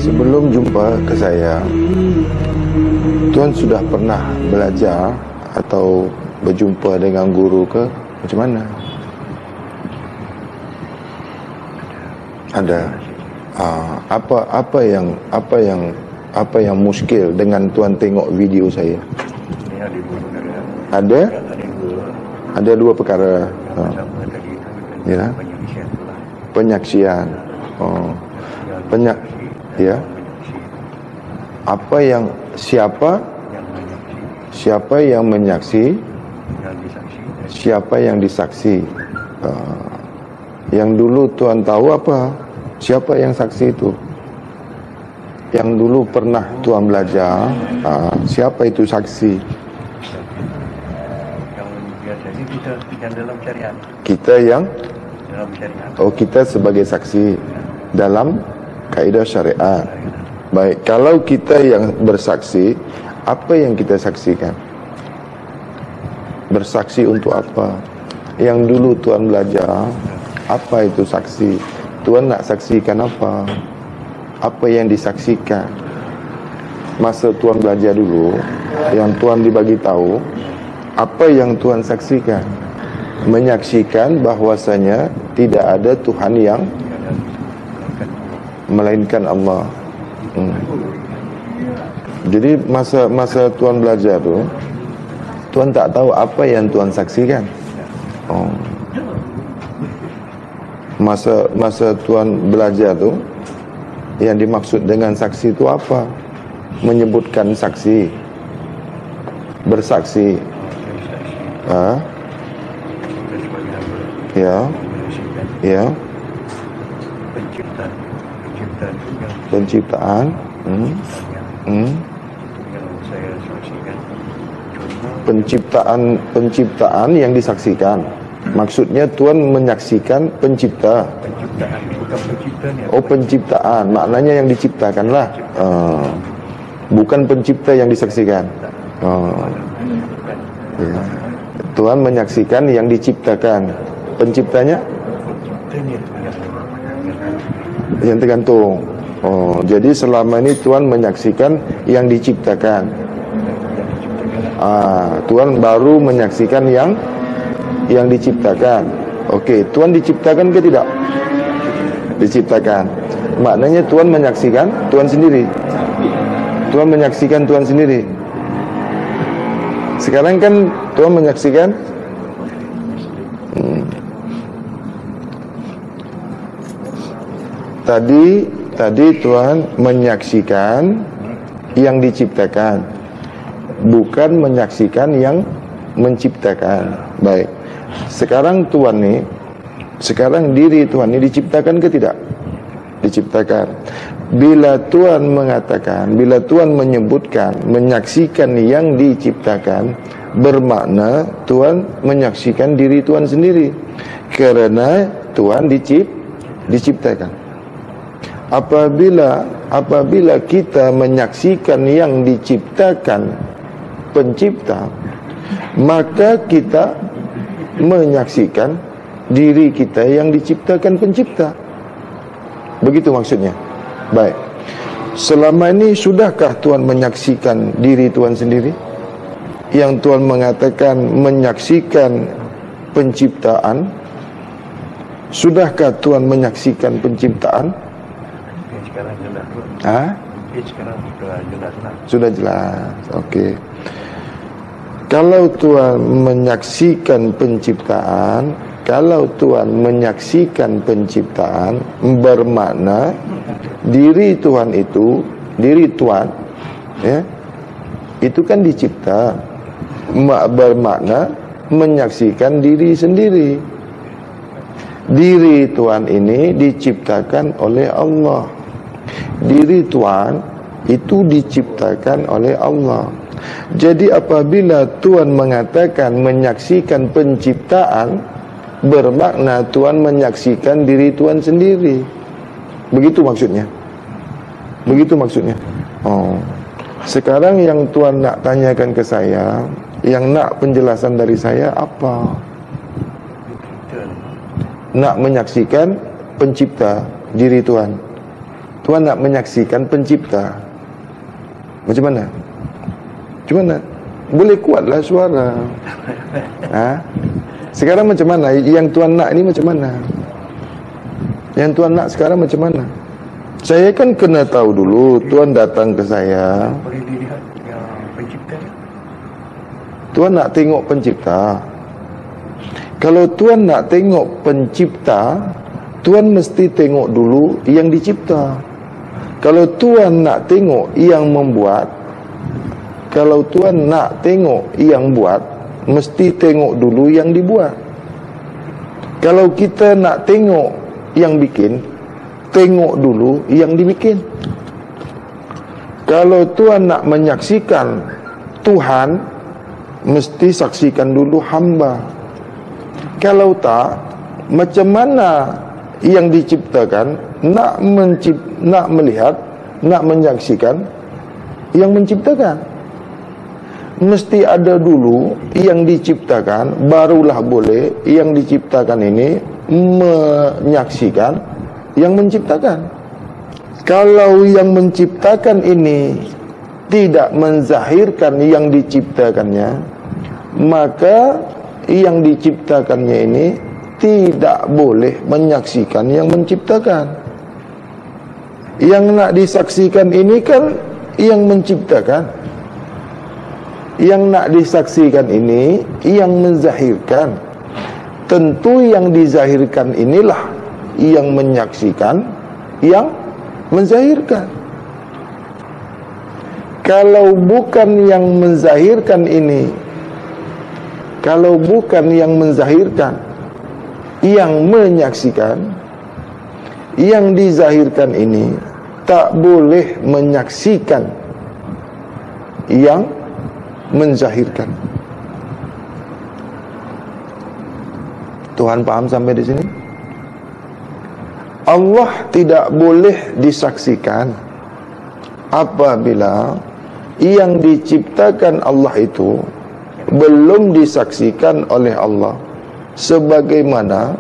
Sebelum jumpa ke saya, Tuan sudah pernah belajar atau berjumpa dengan guru ke? Macam mana? Ada. Apa yang muskil dengan Tuan tengok video saya? Ada dua perkara. Ya. Penyaksian. Ya. Siapa yang menyaksi, siapa yang disaksi. Yang dulu Tuan tahu apa? Siapa yang saksi itu? Yang dulu pernah Tuan belajar, siapa itu saksi? Yang biasanya kita dalam syariat. Kita yang Dalam syariat. kita sebagai saksi dalam kaedah syariat. Baik, kalau kita yang bersaksi, apa yang kita saksikan? Bersaksi untuk apa? Yang dulu Tuan belajar, apa itu saksi? Tuan nak saksikan apa? Apa yang disaksikan? Masa Tuan belajar dulu, yang Tuan dibagi tahu, apa yang Tuan saksikan? Menyaksikan bahwasanya tidak ada Tuhan yang melainkan Allah. Jadi masa Tuan belajar tu, Tuan tak tahu apa yang Tuan saksikan. Masa Tuan belajar tu, yang dimaksud dengan saksi itu apa? Menyebutkan saksi, bersaksi. Ya. Penciptaan. Penciptaan yang disaksikan. Maksudnya Tuan menyaksikan pencipta. Penciptaan, bukan penciptanya. Penciptaan, maknanya yang diciptakanlah. Bukan pencipta yang disaksikan. Ya. Tuan menyaksikan yang diciptakan. Penciptanya? Yang tergantung. Jadi selama ini Tuan menyaksikan yang diciptakan. Tuan baru menyaksikan yang diciptakan. Okey, Tuan diciptakan ke tidak? Diciptakan. Maknanya Tuan menyaksikan Tuan sendiri. Tuan menyaksikan Tuan sendiri. Sekarang kan Tuan menyaksikan Tadi Tuan menyaksikan yang diciptakan, bukan menyaksikan yang menciptakan. Baik. Sekarang diri Tuan ni diciptakan ke tidak? Diciptakan. Bila Tuan menyebutkan menyaksikan yang diciptakan, bermakna Tuan menyaksikan diri Tuan sendiri, kerana Tuan diciptakan. Apabila kita menyaksikan yang diciptakan pencipta, maka kita menyaksikan diri kita yang diciptakan pencipta. Begitu maksudnya. Baik. Selama ini sudahkah Tuan menyaksikan diri Tuan sendiri? Yang Tuan mengatakan menyaksikan penciptaan, sudahkah Tuan menyaksikan penciptaan? Sekarang jelas. Sekarang sudah jelas. Okey. Kalau Tuan menyaksikan penciptaan, bermakna diri Tuan ya, itu kan dicipta. Bermakna menyaksikan diri sendiri. Diri Tuan ini diciptakan oleh Allah. Diri Tuan itu diciptakan oleh Allah. Jadi apabila Tuan mengatakan menyaksikan penciptaan, bermakna Tuan menyaksikan diri Tuan sendiri. Begitu maksudnya. Sekarang yang Tuan nak tanyakan ke saya, yang nak penjelasan dari saya apa? Nak menyaksikan pencipta diri Tuan. Tuhan nak menyaksikan pencipta. Macam mana? Macam mana? Boleh kuatlah suara. Sekarang macam mana? Yang Tuhan nak ni macam mana? Yang Tuhan nak sekarang macam mana? Saya kan kena tahu dulu. Tuhan datang ke saya. Boleh dilihat yang pencipta ni? Tuhan nak tengok pencipta. Kalau Tuhan nak tengok pencipta, Tuhan mesti tengok dulu yang dicipta. Kalau Tuhan nak tengok yang membuat, kalau Tuhan nak tengok yang buat, mesti tengok dulu yang dibuat. Kalau kita nak tengok yang bikin, tengok dulu yang dibikin. Kalau Tuhan nak menyaksikan Tuhan, mesti saksikan dulu hamba. Kalau tak, macam mana yang diciptakan nak melihat, nak menyaksikan yang menciptakan? Mesti ada dulu yang diciptakan, barulah boleh yang diciptakan ini menyaksikan yang menciptakan. Kalau yang menciptakan ini tidak menzahirkan yang diciptakannya, maka yang diciptakannya ini tidak boleh menyaksikan yang menciptakan. Yang nak disaksikan ini kan yang menciptakan. Yang nak disaksikan ini yang menzahirkan. Tentu yang dizahirkan inilah yang menyaksikan yang menzahirkan. Kalau bukan yang menzahirkan ini, kalau bukan yang menzahirkan, yang menyaksikan, yang dizahirkan ini tak boleh menyaksikan yang menzahirkan. Tuhan paham sampai di sini? Allah tidak boleh disaksikan apabila yang diciptakan Allah itu belum disaksikan oleh Allah, sebagaimana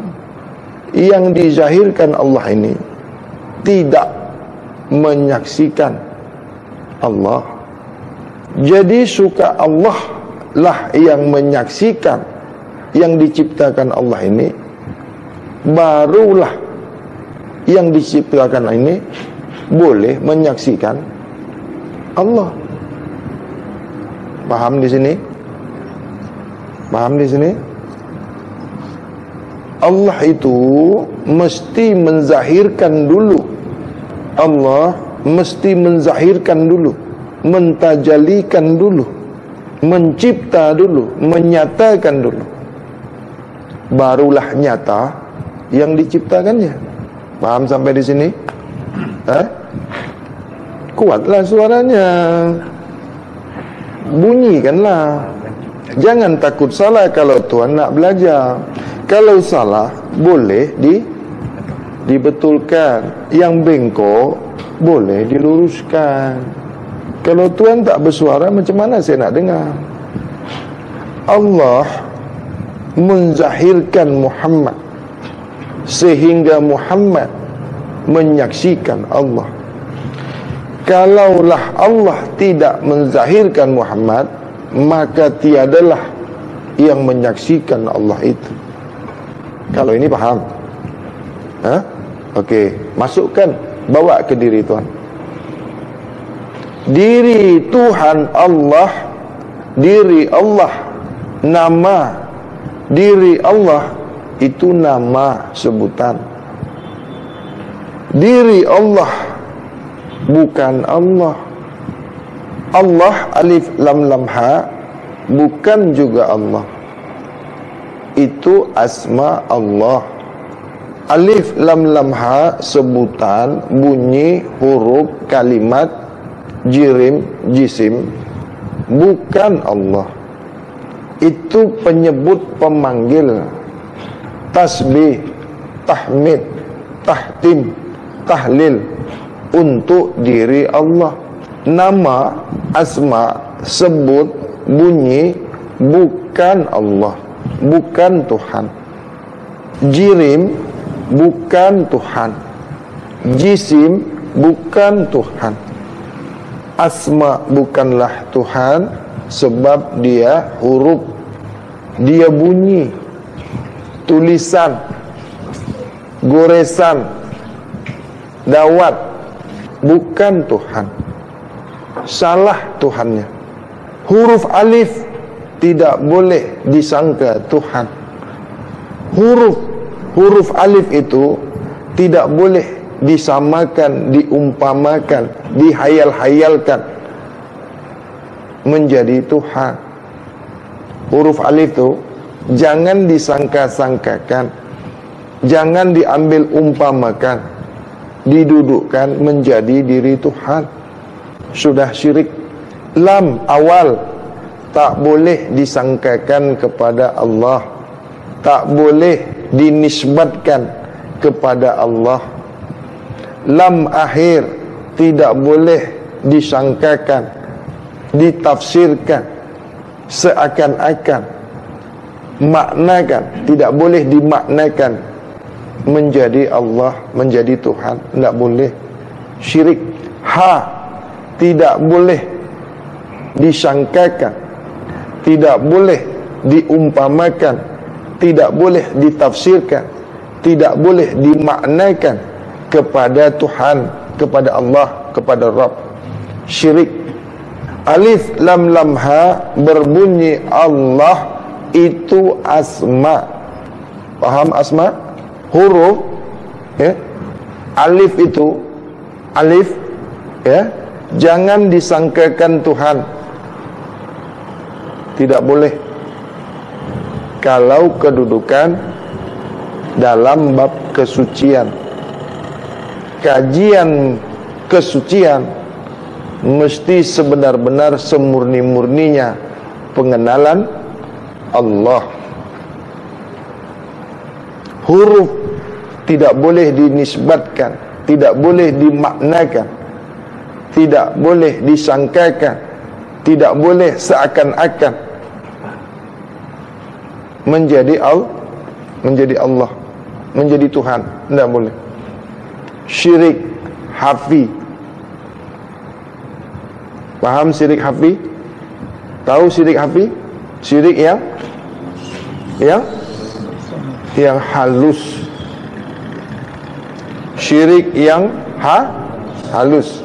yang dizahirkan Allah ini tidak menyaksikan Allah. Jadi suka Allah lah yang menyaksikan yang diciptakan Allah ini, barulah yang diciptakan ini boleh menyaksikan Allah. Paham di sini? Paham di sini? Allah itu mesti menzahirkan dulu. Allah mesti menzahirkan dulu, mentajalikan dulu, mencipta dulu, menyatakan dulu, barulah nyata yang diciptakannya. Paham sampai di sini? Kuatlah suaranya, bunyikanlah. Jangan takut salah kalau Tuhan nak belajar. Kalau salah boleh dibetulkan, yang bengkok boleh diluruskan. Kalau Tuhan tak bersuara, macam mana saya nak dengar? Allah menzahirkan Muhammad sehingga Muhammad menyaksikan Allah. Kalaulah Allah tidak menzahirkan Muhammad, maka tiadalah yang menyaksikan Allah itu. Kalau ini paham? Okey, masukkan, bawa ke diri Tuhan. Diri Tuhan Allah, diri Allah, nama diri Allah itu nama sebutan. Diri Allah bukan Allah. Allah alif lam lam ha bukan juga Allah. Itu asma Allah. Alif lam lam ha sebutan, bunyi, huruf, kalimat, jirim, jisim, bukan Allah. Itu penyebut pemanggil, tasbih, tahmid, tahtim, tahlil untuk diri Allah. Nama, asma, sebut, bunyi, bukan Allah, bukan Tuhan. Jirim bukan Tuhan, jisim bukan Tuhan. Asma bukanlah Tuhan, sebab dia huruf, dia bunyi, tulisan, goresan, dawat, bukan Tuhan. Salah Tuhannya. Huruf alif tidak boleh disangka Tuhan. Huruf alif itu tidak boleh disamakan, diumpamakan, dihayal-hayalkan menjadi Tuhan. Huruf alif itu jangan disangka-sangkakan, jangan diambil umpamakan, didudukkan menjadi diri Tuhan. Sudah syirik. Lam awal tak boleh disangkakan kepada Allah, tak boleh dinisbatkan kepada Allah. Lam akhir tidak boleh disangkakan, ditafsirkan seakan-akan, maknakan, tidak boleh dimaknakan menjadi Allah, menjadi Tuhan, tidak boleh. Syirik. Ha tidak boleh disangkakan, tidak boleh diumpamakan, tidak boleh ditafsirkan, tidak boleh dimaknakan kepada Tuhan, kepada Allah, kepada Rabb. Syirik. Alif lam lam ha berbunyi Allah, itu asma. Paham asma? Huruf ya. Alif itu, alif ya, jangan disangkakan Tuhan. Tidak boleh. Kalau kedudukan dalam bab kesucian, kajian kesucian, mesti sebenar-benar semurni-murninya pengenalan Allah. Huruf tidak boleh dinisbatkan, tidak boleh dimaknakan, tidak boleh disangkakan, tidak boleh seakan-akan menjadi Allah, menjadi Tuhan. Tidak boleh. Syirik hafi. Paham syirik hafi? Tahu syirik hafi? Syirik yang halus. Syirik yang halus.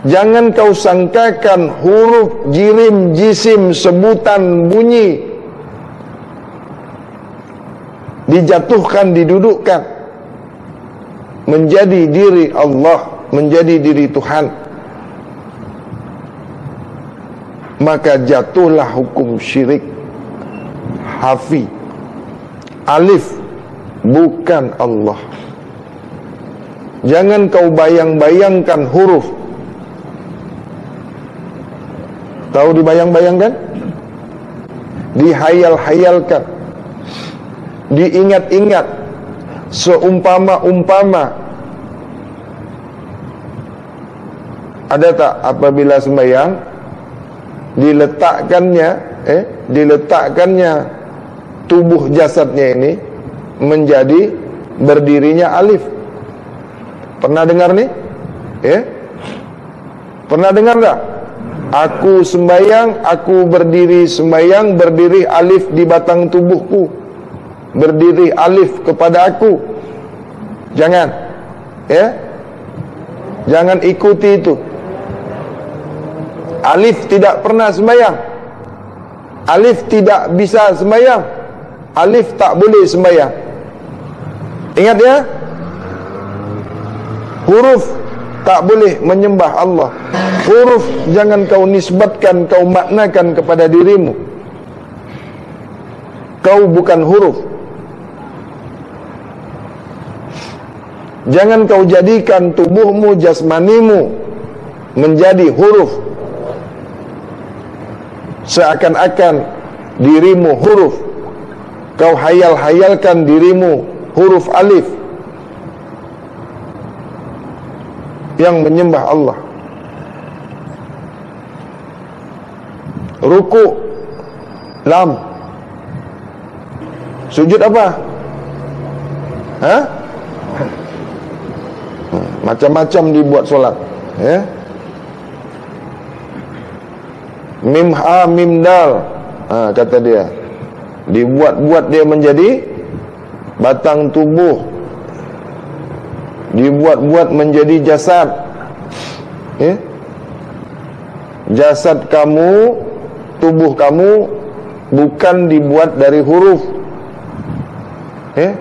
Jangan kau sangkakan huruf, jirim, jisim, sebutan, bunyi dijatuhkan, didudukkan menjadi diri Allah, menjadi diri Tuhan, maka jatuhlah hukum syirik hafi. Alif bukan Allah. Jangan kau bayang-bayangkan huruf. Tahu dibayang-bayangkan? Dihayal-hayalkan, diingat-ingat, seumpama-umpama. Ada tak apabila sembahyang diletakkannya tubuh jasadnya ini menjadi berdirinya alif? Pernah dengar nih? Pernah dengar tak? Aku sembahyang, aku berdiri sembahyang, berdiri alif di batang tubuhku, berdiri alif kepada aku. Jangan, jangan ikuti itu. Alif tidak pernah sembahyang, alif tidak bisa sembahyang, alif tak boleh sembahyang. Ingat ya, huruf tak boleh menyembah Allah. Huruf jangan kau nisbatkan, kau maknakan kepada dirimu. Kau bukan huruf. Jangan kau jadikan tubuhmu, jasmanimu menjadi huruf, seakan-akan dirimu huruf. Kau hayal-hayalkan dirimu huruf alif yang menyembah Allah. Ruku lam. Sujud apa? macam-macam dibuat solat, ya. Mim ha mim dal, kata dia, dibuat-buat dia menjadi batang tubuh, dibuat-buat menjadi jasad, ya. Jasad kamu, tubuh kamu bukan dibuat dari huruf, ya.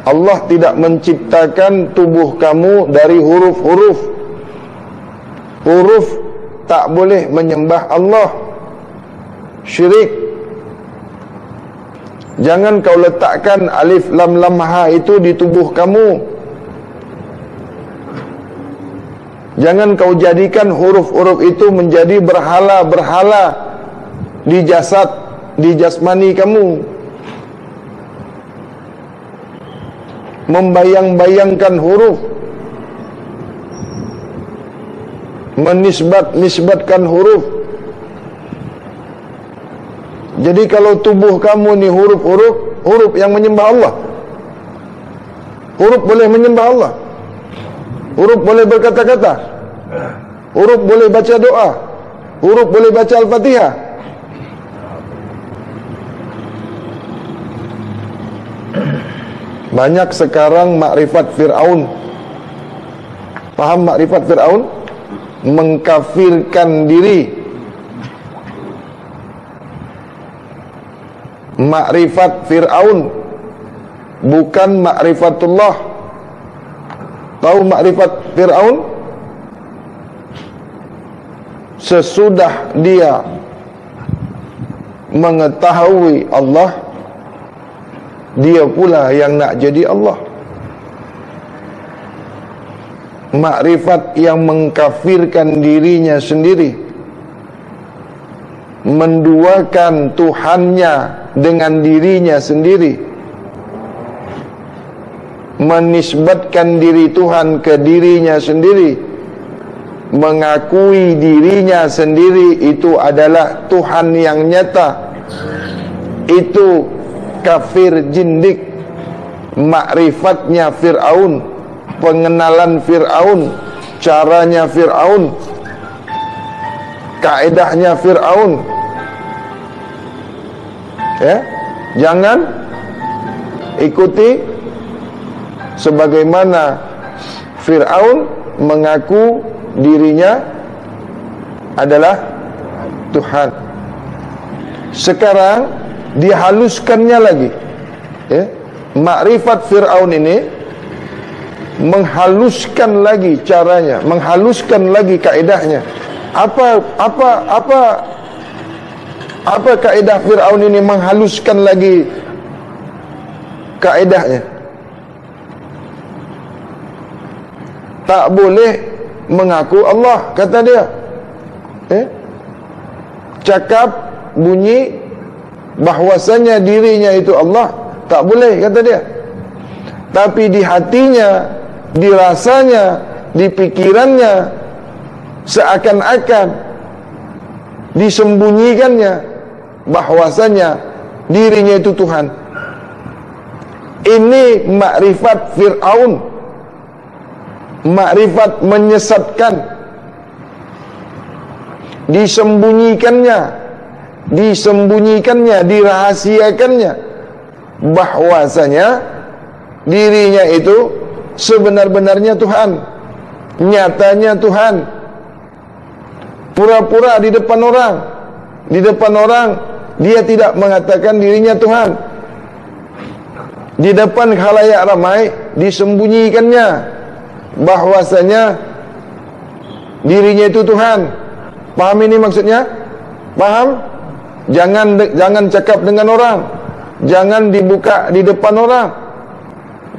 Allah tidak menciptakan tubuh kamu dari huruf-huruf. Huruf tak boleh menyembah Allah. Syirik. Jangan kau letakkan alif lam lam ha itu di tubuh kamu. Jangan kau jadikan huruf-huruf itu menjadi berhala-berhala di jasad, di jasmani kamu. Membayang-bayangkan huruf, menisbatkan huruf. Jadi kalau tubuh kamu ni huruf yang menyembah Allah. Huruf boleh menyembah Allah. Huruf boleh berkata-kata. Huruf boleh baca doa. Huruf boleh baca Al-Fatihah. Banyak sekarang makrifat Fir'aun. Faham makrifat Fir'aun? Mengkafirkan diri. Makrifat Fir'aun bukan makrifatullah. Tahu makrifat Fir'aun? Sesudah dia mengetahui Allah, dia pula yang nak jadi Allah. Makrifat yang mengkafirkan dirinya sendiri, menduakan Tuhannya dengan dirinya sendiri, menisbatkan diri Tuhan ke dirinya sendiri, mengakui dirinya sendiri itu adalah Tuhan yang nyata. Itu kafir jindik. Makrifatnya Fir'aun, pengenalan Fir'aun, caranya Fir'aun, kaedahnya Fir'aun, ya. Jangan ikuti sebagaimana Fir'aun mengaku dirinya adalah Tuhan. Sekarang dihaluskannya lagi, ya. Makrifat Fir'aun ini menghaluskan lagi caranya, menghaluskan lagi kaedahnya. Apa kaedah Fir'aun ini menghaluskan lagi kaedahnya? Tak boleh mengaku Allah, kata dia. Cakap bunyi bahwasanya dirinya itu Allah, tak boleh, kata dia. Tapi di hatinya, di rasanya, di pikirannya, seakan-akan disembunyikannya bahwasanya dirinya itu Tuhan. Ini makrifat Fir'aun, makrifat menyesatkan. Disembunyikannya, dirahasiakannya bahwasanya dirinya itu sebenar-benarnya Tuhan, nyatanya Tuhan. Pura-pura di depan orang dia tidak mengatakan dirinya Tuhan. Di depan khalayak ramai disembunyikannya bahwasanya dirinya itu Tuhan. Paham ini maksudnya? Paham? Jangan cakap dengan orang, jangan dibuka di depan orang,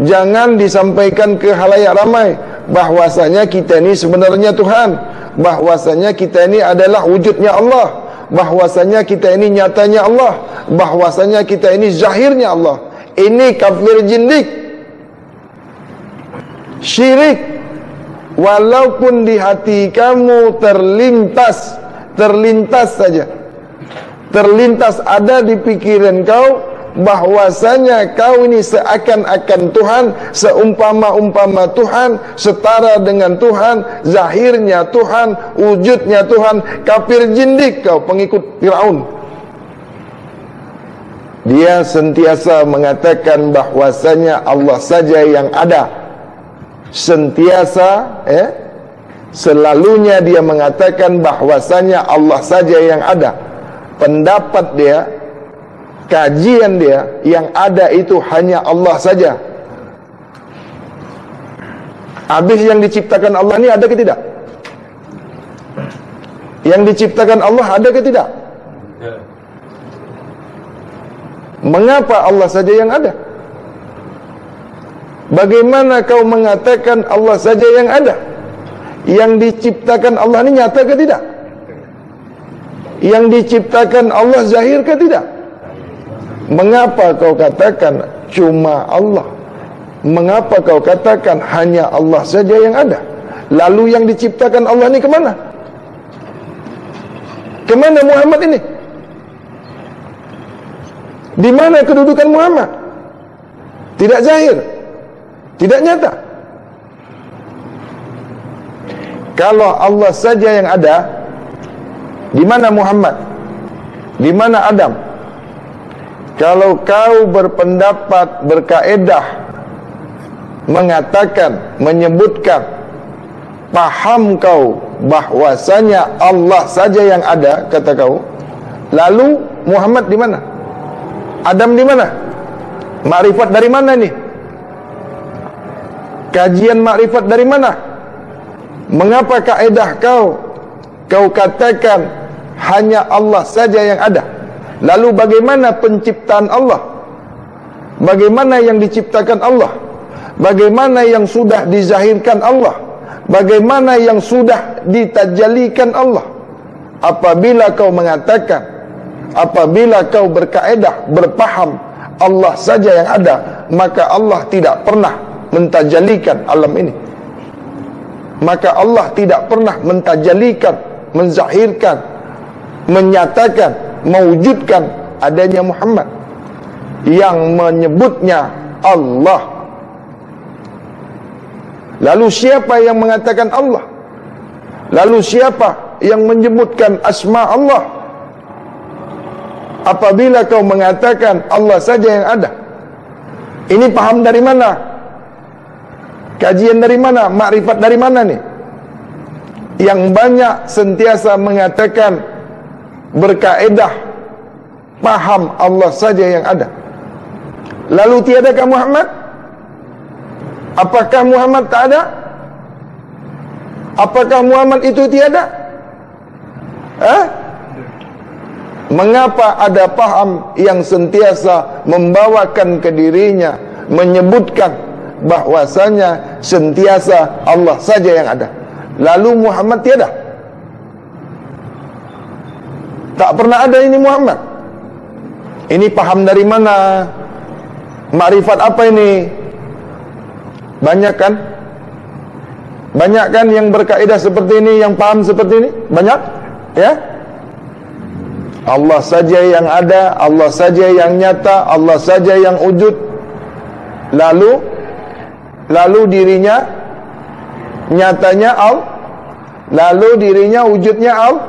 jangan disampaikan ke khalayak ramai bahwasanya kita ini sebenarnya Tuhan, bahwasanya kita ini adalah wujudnya Allah, bahwasanya kita ini nyatanya Allah, bahwasanya kita ini zahirnya Allah. Ini kafir jindik, syirik. Walaupun di hati kamu terlintas saja, terlintas ada di pikiran kau bahwasanya kau ini seakan-akan Tuhan, seumpama-umpama Tuhan, setara dengan Tuhan, zahirnya Tuhan, wujudnya Tuhan. Kafir jindik kau, pengikut Firaun. Dia sentiasa mengatakan bahwasanya Allah saja yang ada. Sentiasa, selalunya dia mengatakan bahwasanya Allah saja yang ada. Pendapat dia, kajian dia, yang ada itu hanya Allah saja. Habis yang diciptakan Allah ini ada ke tidak? Yang diciptakan Allah ada ke tidak? Mengapa Allah saja yang ada? Bagaimana kau mengatakan Allah saja yang ada? Yang diciptakan Allah ini nyata ke tidak? Yang diciptakan Allah zahir ke tidak? Mengapa kau katakan cuma Allah? Mengapa kau katakan hanya Allah saja yang ada? Lalu yang diciptakan Allah ini kemana? Kemana Muhammad ini? Di mana kedudukan Muhammad? Tidak zahir, tidak nyata. Kalau Allah saja yang ada, di mana Muhammad? Di mana Adam? Kalau kau berpendapat, berkaedah, mengatakan, menyebutkan, paham kau bahwasanya Allah saja yang ada, kata kau, lalu Muhammad di mana? Adam di mana? Makrifat dari mana nih? Kajian makrifat dari mana? Mengapa kaedah kau katakan hanya Allah saja yang ada? Lalu bagaimana penciptaan Allah? Bagaimana yang diciptakan Allah? Bagaimana yang sudah dizahirkan Allah? Bagaimana yang sudah ditajalikan Allah? Apabila kau mengatakan, apabila kau berkaedah, berpaham Allah saja yang ada, maka Allah tidak pernah mentajalikan alam ini. Maka Allah tidak pernah mentajalikan, menzahirkan, menyatakan, mewujudkan adanya Muhammad yang menyebutnya Allah. Lalu siapa yang mengatakan Allah? Lalu siapa yang menyebutkan asma Allah? Apabila kau mengatakan Allah saja yang ada, ini paham dari mana? Kajian dari mana? Makrifat dari mana nih? Yang banyak sentiasa mengatakan, berkaedah, paham Allah saja yang ada. Lalu tiadakah Muhammad? Apakah Muhammad tak ada? Apakah Muhammad itu tiada? Mengapa ada paham yang sentiasa membawakan ke dirinya, menyebutkan bahwasanya sentiasa Allah saja yang ada, lalu Muhammad tiada? Tak pernah ada ini Muhammad. Ini paham dari mana? Makrifat apa ini? Banyak kan? Banyak kan yang berkaedah seperti ini, yang paham seperti ini? Banyak? Ya? Allah saja yang ada, Allah saja yang nyata, Allah saja yang wujud. Lalu dirinya nyatanya Allah, lalu dirinya wujudnya Allah.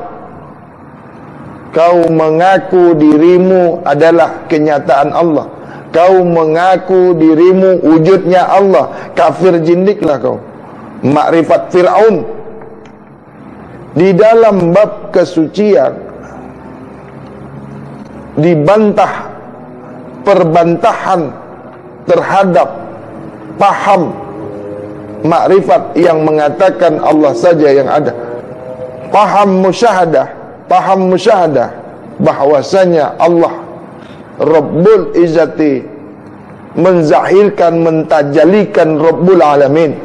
Kau mengaku dirimu adalah kenyataan Allah, kau mengaku dirimu wujudnya Allah. Kafir jindiklah kau. Makrifat Firaun di dalam bab kesucian dibantah, perbantahan terhadap paham makrifat yang mengatakan Allah saja yang ada. Paham musyahadah bahwasanya Allah Rabbul Izzati menzahirkan, mentajalikan Rabbul Alamin.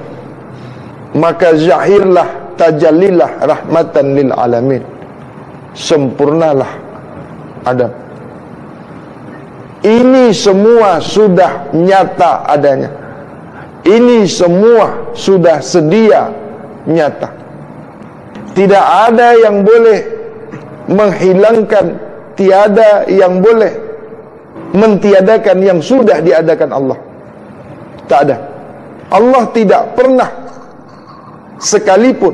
Maka zahirlah, tajallilah rahmatan lil alamin. Sempurnalah Adam. Ini semua sudah nyata adanya. Ini semua sudah sedia nyata. Tidak ada yang boleh menghilangkan, tiada yang boleh mentiadakan yang sudah diadakan Allah. Tak ada. Allah tidak pernah sekalipun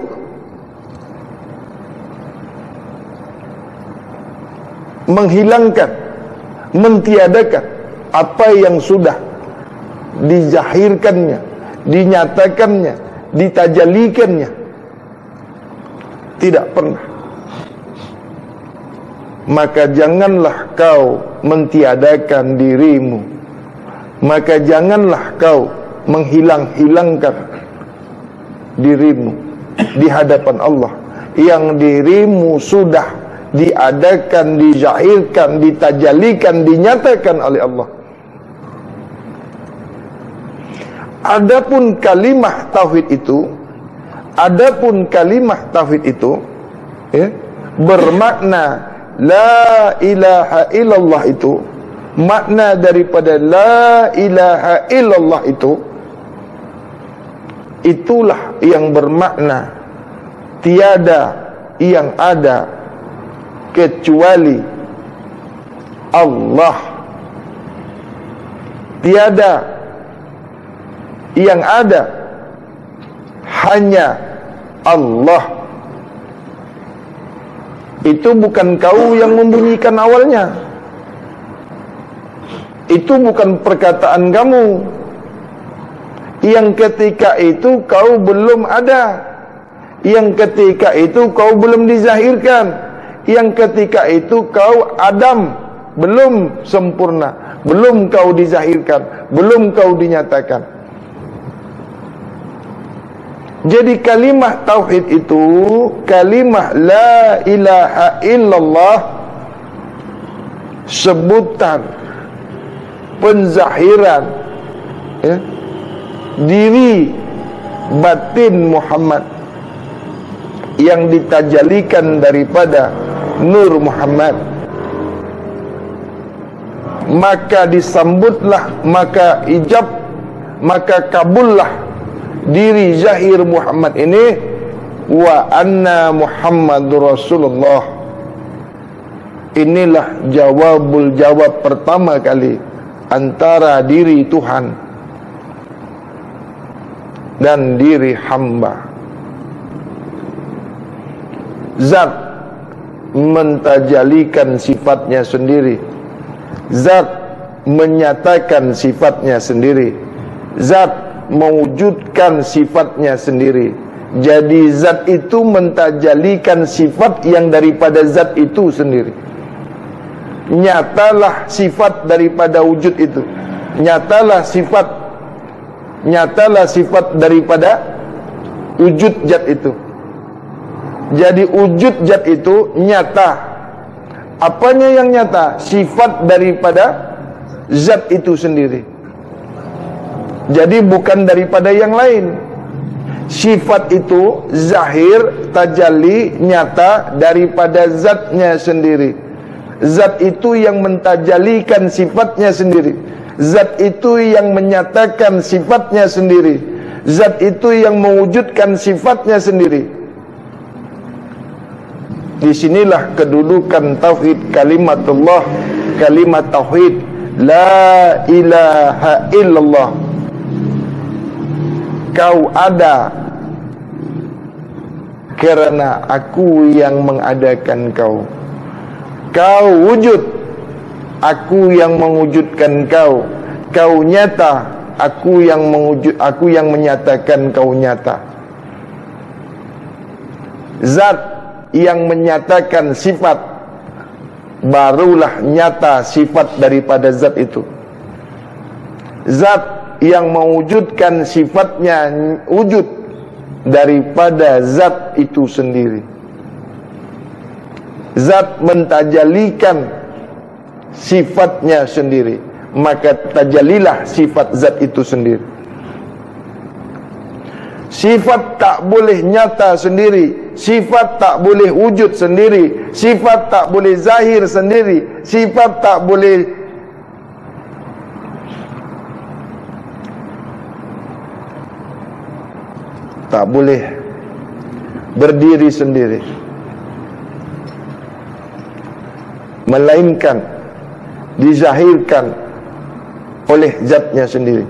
menghilangkan, mentiadakan apa yang sudah dizahirkannya, dinyatakannya, ditajalikannya. Tidak pernah. Maka janganlah kau mentiadakan dirimu, maka janganlah kau menghilang-hilangkan dirimu di hadapan Allah yang dirimu sudah diadakan, dizahirkan, ditajalikan, dinyatakan oleh Allah. Adapun kalimah tauhid itu, ya, bermakna la ilaha illallah itu, makna daripada la ilaha illallah itu, itulah yang bermakna tiada yang ada kecuali Allah. Tiada yang ada, hanya Allah. Itu bukan kau yang membunyikan awalnya. Itu bukan perkataan kamu yang ketika itu kau belum ada, yang ketika itu kau belum dizahirkan, yang ketika itu kau Adam, belum sempurna, belum kau dizahirkan, belum kau dinyatakan. Jadi kalimah tauhid itu, kalimah la ilaha illallah, sebutan penzahiran, ya, diri batin Muhammad yang ditajalikan daripada Nur Muhammad. Maka disambutlah, maka ijab, maka kabullah diri zahir Muhammad ini, wa anna Muhammadur Rasulullah. Inilah jawab pertama kali antara diri Tuhan dan diri hamba. Zat mentajalikan sifatnya sendiri, zat menyatakan sifatnya sendiri, zat mewujudkan sifatnya sendiri. Jadi zat itu mentajalikan sifat yang daripada zat itu sendiri. Nyatalah sifat daripada wujud itu, nyatalah sifat daripada wujud zat itu. Jadi wujud zat itu nyata. Apanya yang nyata? Sifat daripada zat itu sendiri. Jadi bukan daripada yang lain. Sifat itu zahir, tajalli, nyata daripada zatnya sendiri. Zat itu yang mentajalikan sifatnya sendiri. Zat itu yang menyatakan sifatnya sendiri. Zat itu yang mewujudkan sifatnya sendiri. Disinilah kedudukan tauhid kalimatullah, kalimat tauhid la ilaha illallah. Kau ada kerana aku yang mengadakan kau. Kau wujud, aku yang mewujudkan kau. Kau nyata, aku yang menyatakan kau nyata. Zat yang menyatakan sifat, barulah nyata sifat daripada zat itu. Zat yang mewujudkan sifatnya wujud daripada zat itu sendiri. Zat mentajalikan sifatnya sendiri, maka tajalilah sifat zat itu sendiri. Sifat tak boleh nyata sendiri, sifat tak boleh wujud sendiri, sifat tak boleh zahir sendiri, sifat tak boleh berdiri sendiri, melainkan dizahirkan oleh zatnya sendiri.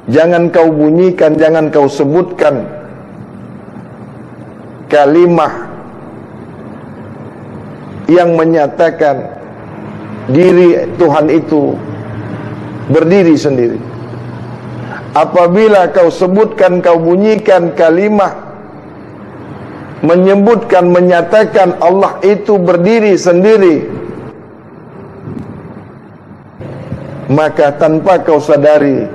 Jangan kau bunyikan, jangan kau sebutkan kalimah yang menyatakan diri Tuhan itu berdiri sendiri. Apabila kau sebutkan, kau bunyikan kalimah menyebutkan, menyatakan Allah itu berdiri sendiri, maka tanpa kau sadari,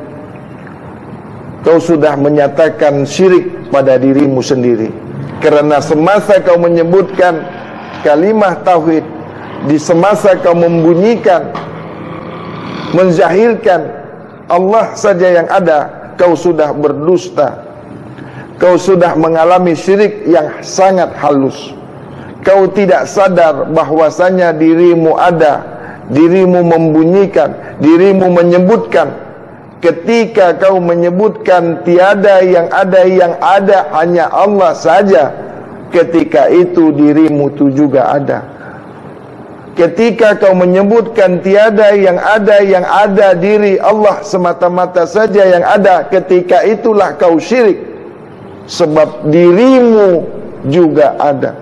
kau sudah menyatakan syirik pada dirimu sendiri. Kerana semasa kau menyebutkan kalimah tauhid, di semasa kau membunyikan, menzahirkan Allah saja yang ada, kau sudah berdusta. Kau sudah mengalami syirik yang sangat halus. Kau tidak sadar bahwasanya dirimu ada, dirimu membunyikan, dirimu menyebutkan. Ketika kau menyebutkan tiada yang ada hanya Allah saja, ketika itu dirimu itu juga ada. Ketika kau menyebutkan tiada yang ada diri Allah semata-mata saja yang ada, ketika itulah kau syirik. Sebab dirimu juga ada.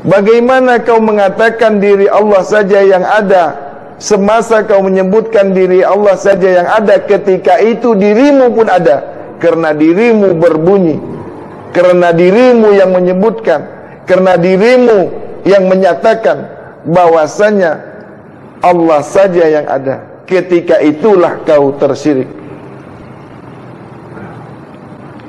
Bagaimana kau mengatakan diri Allah saja yang ada, semasa kau menyebutkan diri Allah saja yang ada, ketika itu dirimu pun ada. Karena dirimu berbunyi, karena dirimu yang menyebutkan, karena dirimu yang menyatakan bahwasanya Allah saja yang ada. Ketika itulah kau tersyirik.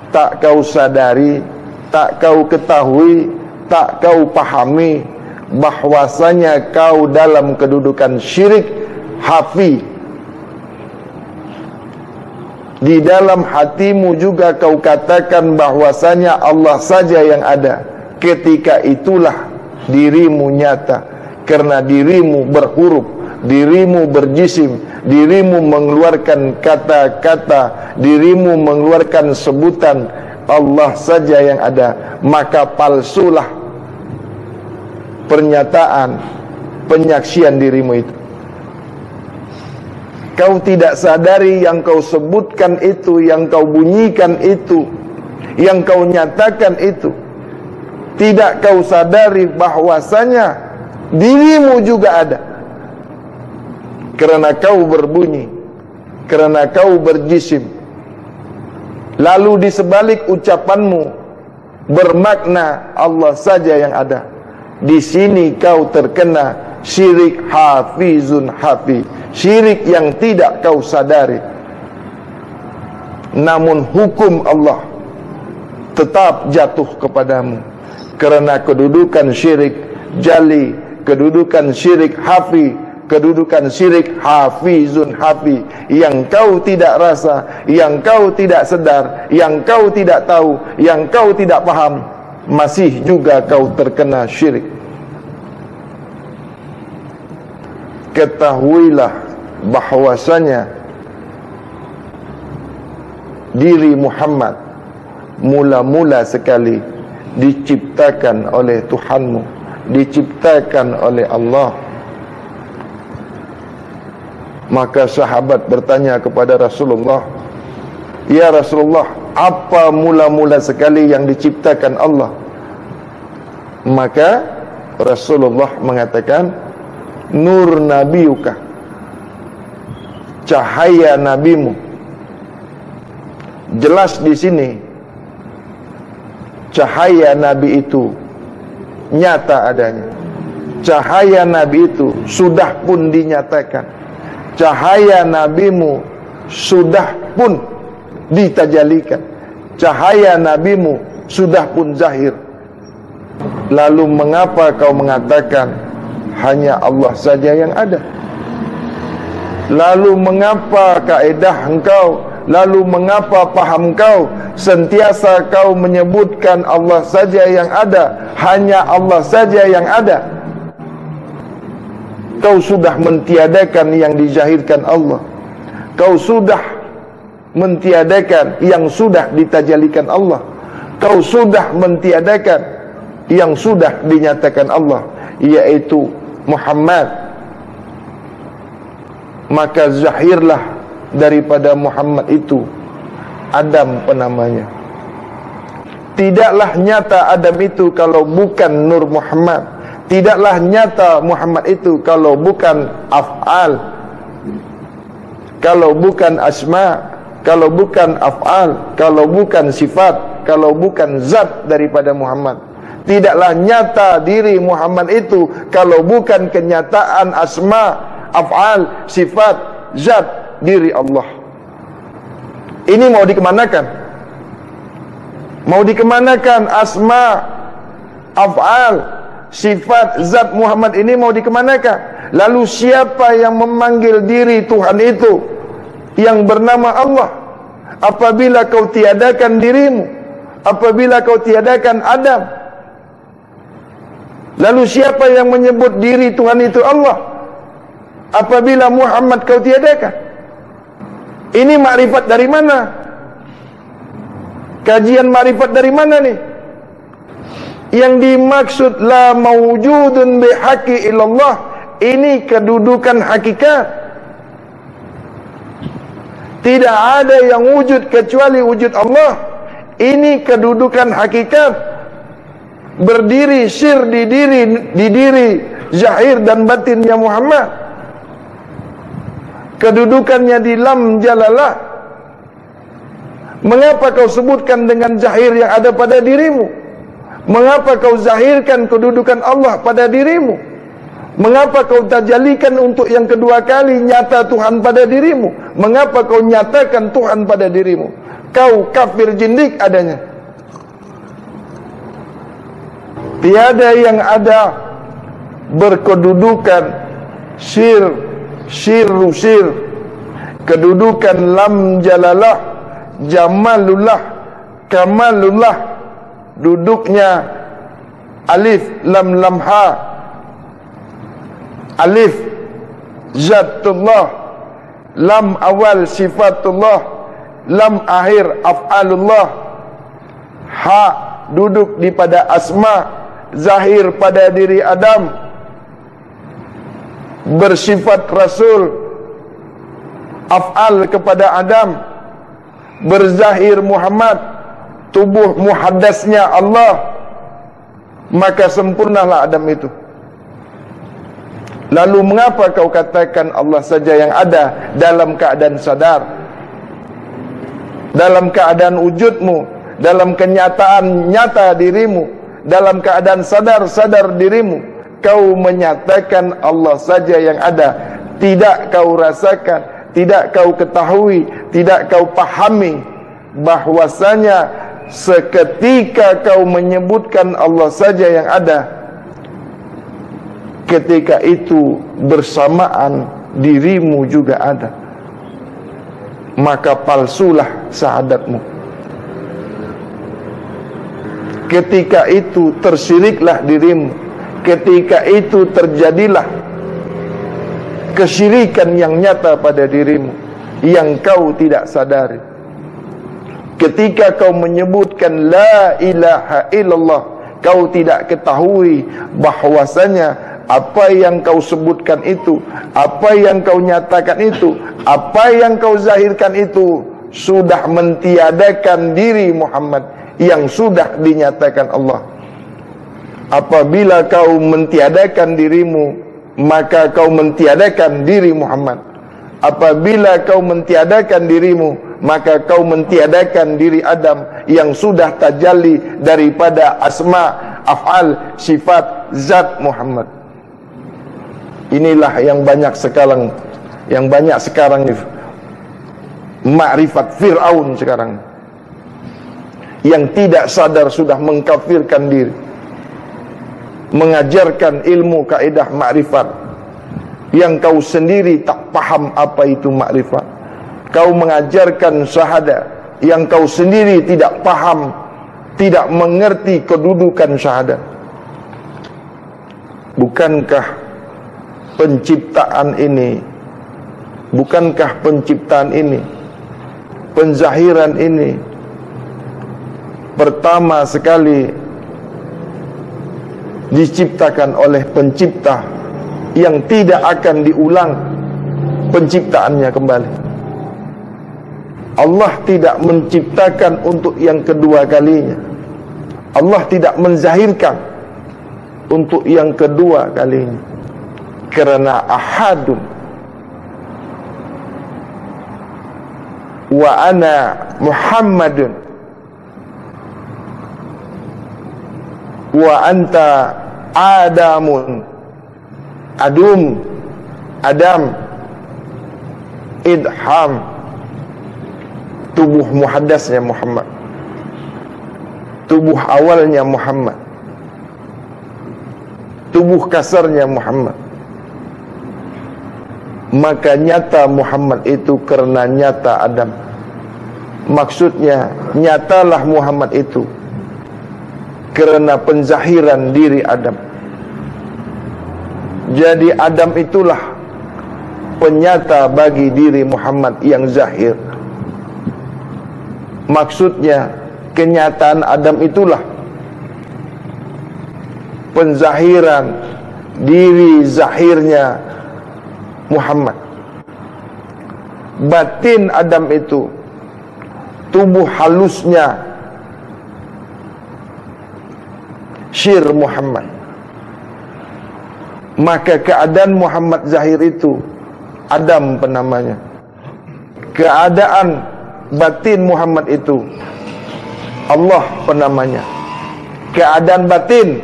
Tak kau sadari, tak kau ketahui, tak kau pahami bahwasanya kau dalam kedudukan syirik hafi. Di dalam hatimu juga kau katakan bahwasanya Allah saja yang ada. Ketika itulah dirimu nyata, karena dirimu berhuruf, dirimu berjisim, dirimu mengeluarkan kata-kata, dirimu mengeluarkan sebutan Allah saja yang ada. Maka palsulah pernyataan, penyaksian dirimu itu. Kau tidak sadari yang kau sebutkan itu, yang kau bunyikan itu, yang kau nyatakan itu. Tidak kau sadari bahwasanya dirimu juga ada. Kerana kau berbunyi, kerana kau berjisim. Lalu di sebalik ucapanmu bermakna Allah saja yang ada. Di sini kau terkena syirik hafizun hafi, syirik yang tidak kau sadari. Namun hukum Allah tetap jatuh kepadamu. Kerana kedudukan syirik jali, kedudukan syirik hafi, kedudukan syirik hafizun hafi, yang kau tidak rasa, yang kau tidak sedar, yang kau tidak tahu, yang kau tidak paham, masih juga kau terkena syirik. Ketahuilah bahwasanya diri Muhammad mula-mula sekali diciptakan oleh Tuhanmu, diciptakan oleh Allah. Maka sahabat bertanya kepada Rasulullah, "Ya Rasulullah, apa mula-mula sekali yang diciptakan Allah?" Maka Rasulullah mengatakan, "Nur nabiyuka, cahaya nabimu." Jelas di sini cahaya nabi itu nyata adanya. Cahaya nabi itu sudah pun dinyatakan. Cahaya nabimu sudah pun ditajalikan. Cahaya nabimu sudah pun zahir. Lalu mengapa kau mengatakan hanya Allah saja yang ada? Lalu mengapa kaedah engkau, lalu mengapa paham kau sentiasa kau menyebutkan Allah saja yang ada, hanya Allah saja yang ada? Kau sudah mentiadakan yang dizahirkan Allah. Kau sudah mentiadakan yang sudah ditajalikan Allah. Kau sudah mentiadakan yang sudah dinyatakan Allah, yaitu Muhammad. Maka zahirlah daripada Muhammad itu Adam penamanya. Tidaklah nyata Adam itu kalau bukan Nur Muhammad. Tidaklah nyata Muhammad itu kalau bukan af'al, kalau bukan asma, kalau bukan af'al, kalau bukan sifat, kalau bukan zat daripada Muhammad. Tidaklah nyata diri Muhammad itu kalau bukan kenyataan asma, af'al, sifat, zat diri Allah. Ini mau dikemanakan? Mau dikemanakan asma, af'al, sifat, zat Muhammad ini mau dikemanakan? Lalu siapa yang memanggil diri Tuhan itu yang bernama Allah? Apabila kau tiadakan dirimu, apabila kau tiadakan Adam, lalu siapa yang menyebut diri Tuhan itu Allah? Apabila Muhammad kau tiadakan. Ini makrifat dari mana? Kajian makrifat dari mana nih? Yang dimaksud la mawjudun bihaqi illallah, ini kedudukan hakikat. Tidak ada yang wujud kecuali wujud Allah. Ini kedudukan hakikat. Berdiri sir di diri zahir dan batinnya Muhammad. Kedudukannya di lam jalalah. Mengapa kau sebutkan dengan zahir yang ada pada dirimu? Mengapa kau zahirkan kedudukan Allah pada dirimu? Mengapa kau tajalikan untuk yang kedua kali nyata Tuhan pada dirimu? Mengapa kau nyatakan Tuhan pada dirimu? Kau kafir jindik adanya. Tiada yang ada berkedudukan sir, kedudukan lam jalalah, jamalullah, kamalullah, duduknya alif lam lam ha, alif zatullah, lam awal sifatullah, lam akhir af'alullah, ha duduk di pada asma, zahir pada diri Adam, bersifat Rasul, af'al kepada Adam, berzahir Muhammad, tubuh muhaddasnya Allah. Maka sempurnalah Adam itu. Lalu mengapa kau katakan Allah saja yang ada dalam keadaan sadar, dalam keadaan wujudmu, dalam kenyataan nyata dirimu, dalam keadaan sadar dirimu, kau menyatakan Allah saja yang ada. Tidak kau rasakan, tidak kau ketahui, tidak kau pahami bahwasanya seketika kau menyebutkan Allah saja yang ada, ketika itu bersamaan dirimu juga ada. Maka palsulah syahadatmu. Ketika itu tersyiriklah dirimu. Ketika itu terjadilah kesyirikan yang nyata pada dirimu, yang kau tidak sadari. Ketika kau menyebutkan la ilaha illallah, kau tidak ketahui bahwasanya apa yang kau sebutkan itu, apa yang kau nyatakan itu, apa yang kau zahirkan itu sudah mentiadakan diri Muhammad yang sudah dinyatakan Allah. Apabila kau mentiadakan dirimu, maka kau mentiadakan diri Muhammad. Apabila kau mentiadakan dirimu, maka kau mentiadakan diri Adam yang sudah tajalli daripada asma, af'al, sifat, zat Muhammad. Inilah yang banyak sekarang ni makrifat Fir'aun sekarang, yang tidak sadar sudah mengkafirkan diri, mengajarkan ilmu kaidah makrifat yang kau sendiri tak paham apa itu makrifat. Kau mengajarkan syahadat yang kau sendiri tidak paham, tidak mengerti kedudukan syahadat. Bukankah penciptaan ini penzahiran ini pertama sekali diciptakan oleh pencipta yang tidak akan diulang penciptaannya kembali. Allah tidak menciptakan untuk yang kedua kalinya. Allah tidak menzahirkan untuk yang kedua kalinya, kerana ahadun wa ana Muhammadun wa anta Adamun. Adam, idham, tubuh muhaddasnya Muhammad, tubuh awalnya Muhammad, tubuh kasarnya Muhammad. Maka nyata Muhammad itu kerana nyata Adam. Maksudnya nyatalah Muhammad itu kerana penzahiran diri Adam. Jadi Adam itulah penyata bagi diri Muhammad yang zahir. Maksudnya kenyataan Adam itulah penzahiran diri zahirnya Muhammad. Batin Adam itu tubuh halusnya syir Muhammad. Maka keadaan Muhammad zahir itu Adam penamanya. Keadaan batin Muhammad itu Allah penamanya. Keadaan batin,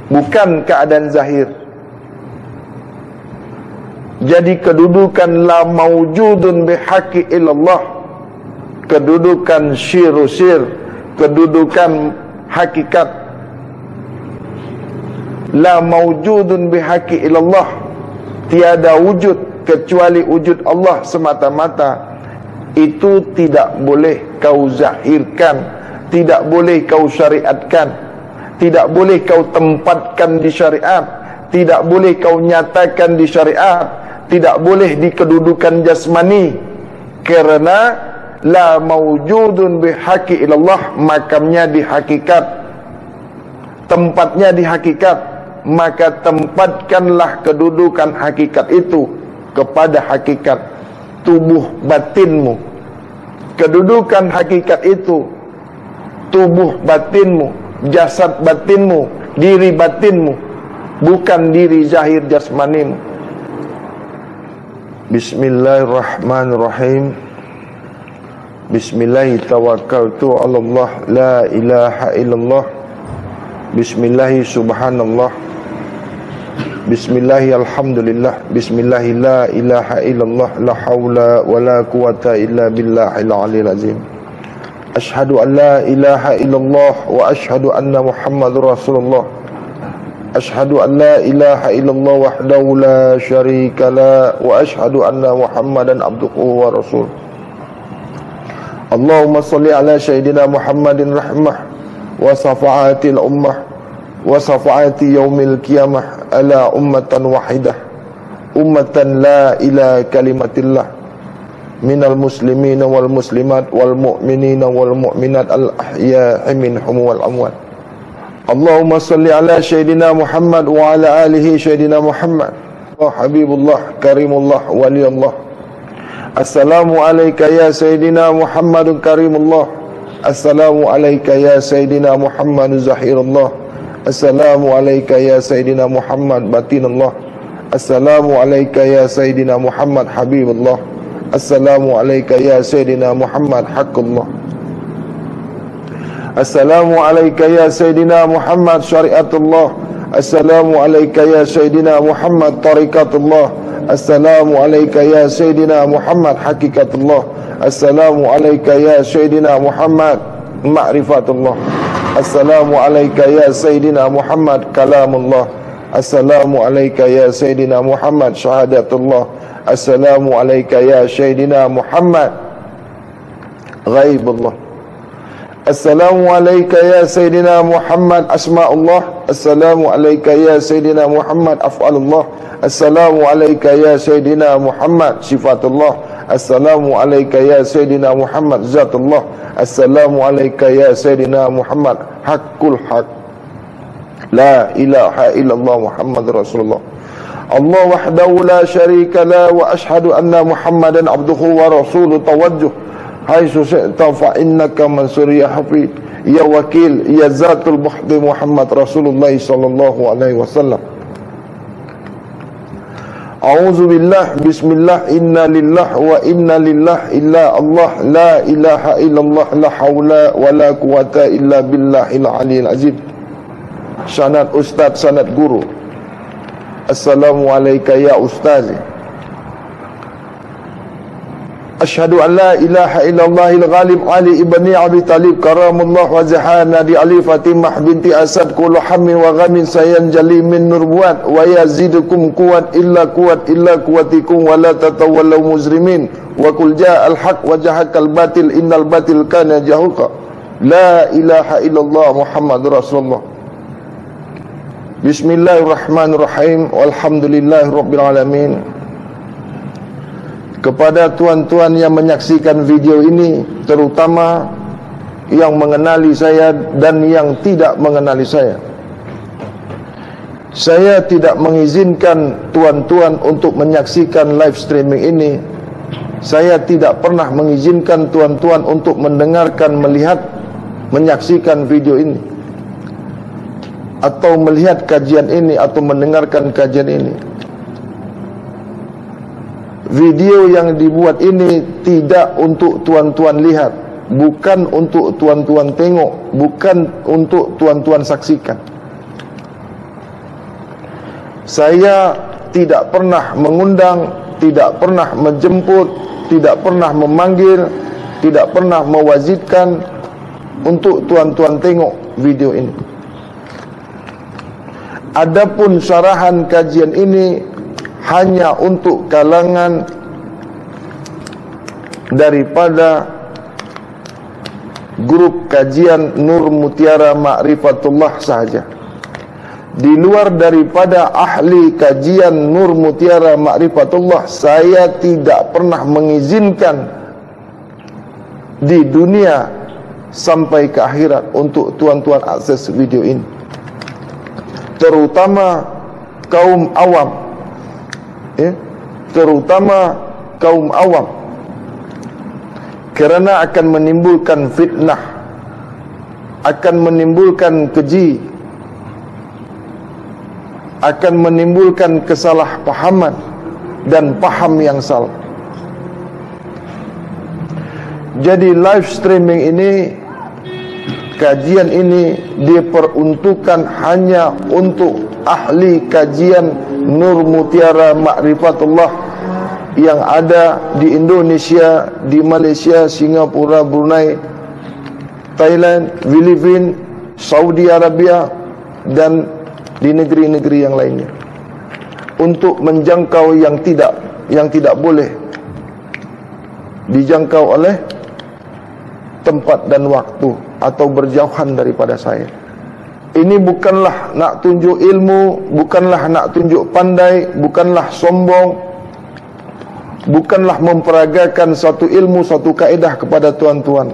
bukan keadaan zahir. Jadi kedudukan la mawjudun bihaqi illallah, kedudukan syiru syir, kedudukan hakikat la mawjudun bihaqi illallah, tiada wujud kecuali wujud Allah semata-mata. Itu tidak boleh kau zahirkan, tidak boleh kau syariatkan, tidak boleh kau tempatkan di syariat, tidak boleh kau nyatakan di syariat, tidak boleh di kedudukan jasmani. Kerana la mawjudun bihaqi illallah, makamnya di hakikat, tempatnya di hakikat. Maka tempatkanlah kedudukan hakikat itu kepada hakikat tubuh batinmu. Kedudukan hakikat itu tubuh batinmu, jasad batinmu, diri batinmu, bukan diri zahir jasmanimu. Bismillahirrahmanirrahim. Bismillahi tawakkaltu 'ala Allah, la ilaha illallah. Bismillahi subhanallah. Bismillahi alhamdulillah. Bismillahi la ilaha illallah, la hawla wa la quwata illa billahil aliyil azim. Ashhadu an la ilaha illallah wa ashhadu anna Muhammadur Rasulullah. Ashhadu an la ilaha illallah wahdahu la syarika la, wa ashhadu anna Muhammadan abduhu wa rasul. Allahumma salli ala sayyidina Muhammadin rahmah wa safa'atil ummah wa safa'ati yaumil qiyamah ala ummatan wahidah, ummatan la ila kalimatillah, minal muslimina wal muslimat wal mu'minina wal mu'minat al ahya'i minhum wal amwat. Allahumma salli ala sayyidina Muhammad wa ala alihi sayyidina Muhammad wa habibullah karimullah waliyullah. Assalamu alayka ya sayyidina Muhammadun karimullah. Assalamu alayka ya sayyidina Muhammad zahirullah. Assalamu alayka ya sayyidina Muhammad batinullah. Assalamu alayka ya sayyidina Muhammad habibullah. Assalamu alayka ya sayyidina Muhammad haqqullah. Assalamu alayka ya sayyidina Muhammad syariatullah. Assalamu alayka ya sayyidina Muhammad tariqatullah. Assalamu alayka ya sayyidina Muhammad hakikatullah. Assalamu alayka ya sayyidina Muhammad ma'rifatullah. Assalamu alayka ya sayyidina Muhammad kalamullah. Assalamu alayka ya sayyidina Muhammad syahadatullah. Assalamu alayka ya sayyidina Muhammad ghaibullah. Assalamu alayka ya sayyidina Muhammad asma'ullah. Assalamu alayka ya sayyidina Muhammad af'alullah. Assalamu alayka ya sayyidina Muhammad sifatullah. Assalamu alayka ya Sayyidina Muhammad zatullah. Assalamu alayka ya Sayyidina Muhammad haqqul haq. La ilaha illallah Muhammad Rasulullah. Allah wahdahu la syarika la wa ashhadu anna Muhammadan abduhu wa rasuluhu tawajjuh haitsu syi'ta fa innaka mansur ya hafid ya wakil ya zatul muhdi Muhammad Rasulullah sallallahu alaihi wasallam. A'udzu billah bismillah inna lillah wa inna lillah illa Allah la ilaha illallah la haula wa la quwata illa billahil aliyil azim. Sanad ustaz, sanad guru. Assalamu alayka ya ustaz. Asyhadu an la ilaha illallahil ghalib Ali ibni Abi Talib karamullah wa zahana di Ali Fatimah binti Asad kullu hammin wa ghamin sayanjali min nurbuat wa yazidukum quwat illa quwatikum wa la tatawallaw muzrimin wa qul ja'al haq wa jahaqal batil innal batil kana jahuqa. La ilaha illallah Muhammad Rasulullah. Bismillahirrahmanirrahim. Walhamdulillahirabbil alamin. Kepada tuan-tuan yang menyaksikan video ini, terutama yang mengenali saya dan yang tidak mengenali saya tidak mengizinkan tuan-tuan untuk menyaksikan live streaming ini. Saya tidak pernah mengizinkan tuan-tuan untuk mendengarkan, melihat, menyaksikan video ini, atau melihat kajian ini, atau mendengarkan kajian ini. Video yang dibuat ini tidak untuk tuan-tuan lihat, bukan untuk tuan-tuan tengok, bukan untuk tuan-tuan saksikan. Saya tidak pernah mengundang, tidak pernah menjemput, tidak pernah memanggil, tidak pernah mewajibkan untuk tuan-tuan tengok video ini. Adapun syarahan kajian ini hanya untuk kalangan daripada grup kajian Nur Mutiara Ma'rifatullah sahaja. Di luar daripada ahli kajian Nur Mutiara Ma'rifatullah, saya tidak pernah mengizinkan di dunia sampai ke akhirat untuk tuan-tuan akses video ini, terutama kaum awam, terutama kaum awam, kerana akan menimbulkan fitnah, akan menimbulkan keji, akan menimbulkan kesalahpahaman dan paham yang salah. Jadi live streaming ini, kajian ini diperuntukkan hanya untuk ahli kajian Nur Mutiara Ma'rifatullah yang ada di Indonesia, di Malaysia, Singapura, Brunei, Thailand, Filipina, Saudi Arabia, dan di negeri-negeri yang lainnya, untuk menjangkau yang tidak boleh dijangkau oleh tempat dan waktu atau berjauhan daripada saya. Ini bukanlah nak tunjuk ilmu, bukanlah nak tunjuk pandai, bukanlah sombong, bukanlah memperagakan satu ilmu, satu kaedah kepada tuan-tuan.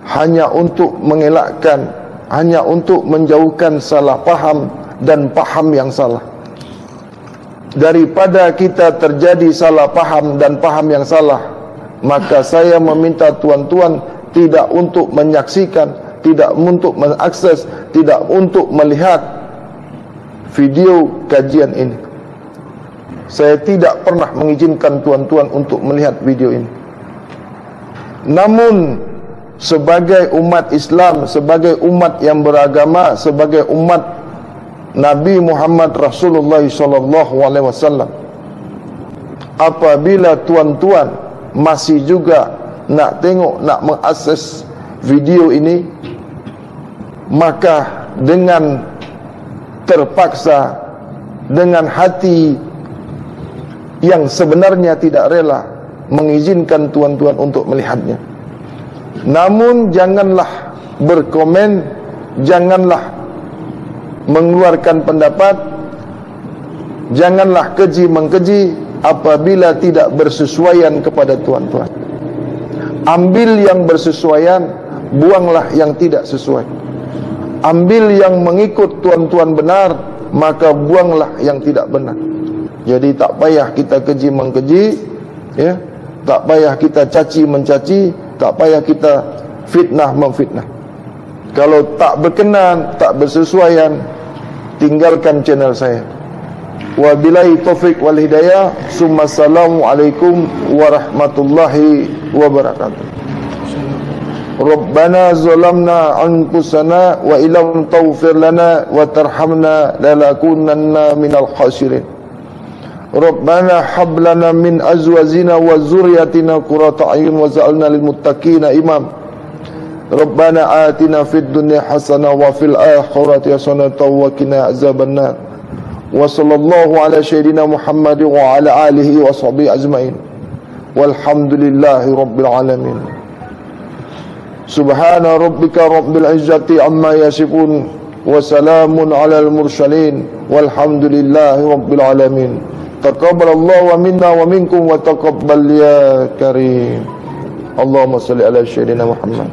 Hanya untuk mengelakkan, hanya untuk menjauhkan salah paham dan paham yang salah. Daripada kita terjadi salah paham dan paham yang salah, maka saya meminta tuan-tuan tidak untuk menyaksikan, tidak untuk mengakses, tidak untuk melihat video kajian ini. Saya tidak pernah mengizinkan tuan-tuan untuk melihat video ini. Namun sebagai umat Islam, sebagai umat yang beragama, sebagai umat Nabi Muhammad Rasulullah SAW, apabila tuan-tuan masih juga nak tengok, nak mengakses video ini, maka dengan terpaksa, dengan hati yang sebenarnya tidak rela, mengizinkan tuan-tuan untuk melihatnya. Namun janganlah berkomen, janganlah mengeluarkan pendapat, janganlah keji mengkeji, apabila tidak bersesuaian kepada tuan-tuan. Ambil yang bersesuaian, buanglah yang tidak sesuai. Ambil yang mengikut tuan-tuan benar, maka buanglah yang tidak benar. Jadi tak payah kita keji mengkeji, ya. Tak payah kita caci mencaci, tak payah kita fitnah memfitnah. Kalau tak berkenan, tak bersesuaian, tinggalkan channel saya. Wabillahi taufiq wal hidayah. Assalamualaikum warahmatullahi wabarakatuh. Rabbana zalamna anfusana wa illam taghfir lana wa tarhamna lanakunanna minal khasirin. Rabbana hab lana min azwajina wa dzurriyyatina qurrata a'yun waj'alna lil muttaqina imam. Rabbana atina fid dunya hasanah wa fil akhirati hasanah wa qina azabannar. Wa sallallahu ala sayyidina Muhammad wa ala alihi wa sahbihi ajmain. Walhamdulillahi rabbil alamin. Subhana rabbika rabbil izzati amma yasifun wa salamun alal mursalin walhamdulillahi rabbil alamin. Taqabbalallahu wa minna wa minkum wa taqabbal ya karim. Allahumma salli ala sayyidina Muhammad.